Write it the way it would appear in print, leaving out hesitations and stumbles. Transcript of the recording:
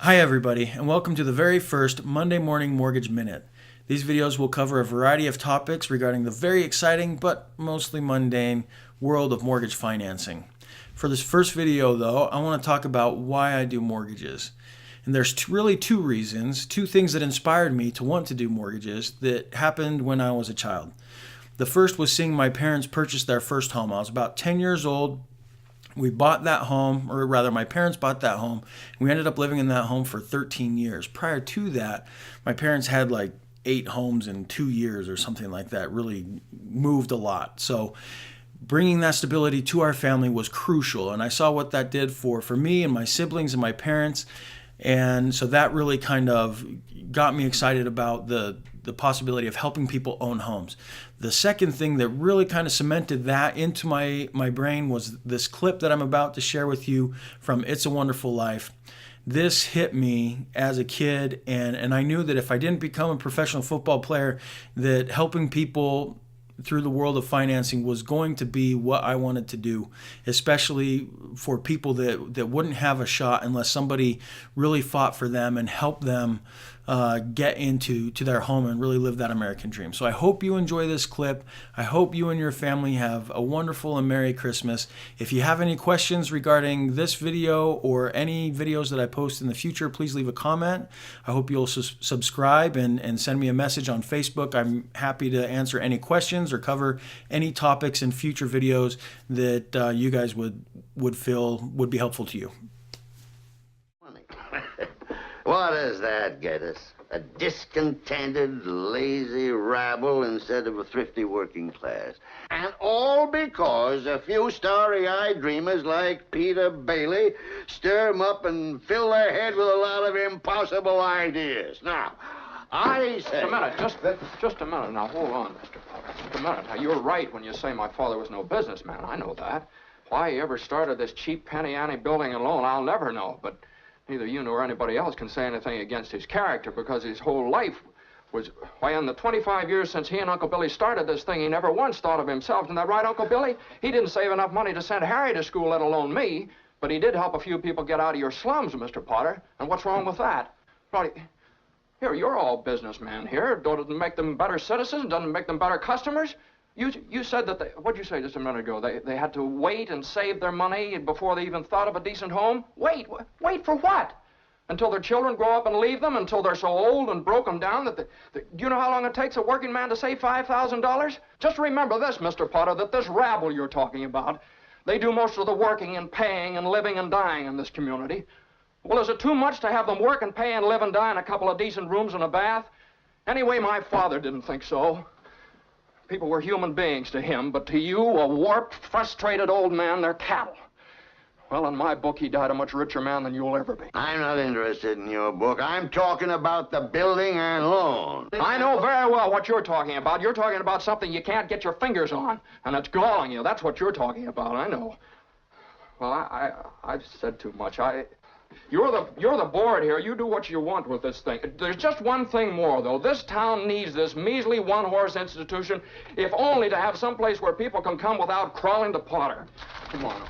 Hi everybody, and welcome to the very first Monday Morning Mortgage Minute. These videos will cover a variety of topics regarding the very exciting but mostly mundane world of mortgage financing. For this first video though, I want to talk about why I do mortgages. And there's really two reasons, two things that inspired me to want to do mortgages that happened when I was a child. The first was seeing my parents purchase their first home. I was about 10 years old. We bought that home, or rather my parents bought that home. We ended up living in that home for 13 years. Prior to that, my parents had like 8 homes in 2 years or something like that, really moved a lot. So bringing that stability to our family was crucial. And I saw what that did for me and my siblings and my parents. And so that really kind of got me excited about the possibility of helping people own homes. The second thing that really kind of cemented that into my brain was this clip that I'm about to share with you from It's a Wonderful Life. This hit me as a kid, and I knew that if I didn't become a professional football player, that helping people through the world of financing was going to be what I wanted to do, especially for people that wouldn't have a shot unless somebody really fought for them and helped them get into their home and really live that American dream. So I hope you enjoy this clip. I hope you and your family have a wonderful and Merry Christmas. If you have any questions regarding this video or any videos that I post in the future, please leave a comment. I hope you'll subscribe and send me a message on Facebook. I'm happy to answer any questions or cover any topics in future videos that you guys would feel would be helpful to you. What does that get us? A discontented, lazy rabble instead of a thrifty working class. And all because a few starry-eyed dreamers like Peter Bailey stir 'em up and fill their head with a lot of impossible ideas. Now, I say... Just a minute, just a minute. Now, hold on, Mr. Potter. Just a minute. Now, you're right when you say my father was no businessman. I know that. Why he ever started this cheap penny-ante building alone, I'll never know, but... neither you nor anybody else can say anything against his character because his whole life was... why, in the 25 years since he and Uncle Billy started this thing, he never once thought of himself. Isn't that right, Uncle Billy? He didn't save enough money to send Harry to school, let alone me. But he did help a few people get out of your slums, Mr. Potter. And what's wrong with that? Well, here, you're all businessmen here. Doesn't it make them better citizens? Doesn't it make them better customers? You said that what'd you say just a minute ago? They had to wait and save their money before they even thought of a decent home? Wait for what? Until their children grow up and leave them? Until they're so old and broken down that do you know how long it takes a working man to save $5,000? Just remember this, Mr. Potter, that this rabble you're talking about, they do most of the working and paying and living and dying in this community. Well, is it too much to have them work and pay and live and die in a couple of decent rooms and a bath? Anyway, my father didn't think so. People were human beings to him, but to you, a warped, frustrated old man, they're cattle. Well, in my book, he died a much richer man than you'll ever be. I'm not interested in your book. I'm talking about the building and loan. I know very well what you're talking about. You're talking about something you can't get your fingers on, and it's galling you. That's what you're talking about, I know. Well, I've said too much. You're the board here. You do what you want with this thing. There's just one thing more, though. This town needs this measly one-horse institution, if only to have some place where people can come without crawling to Potter. Come on.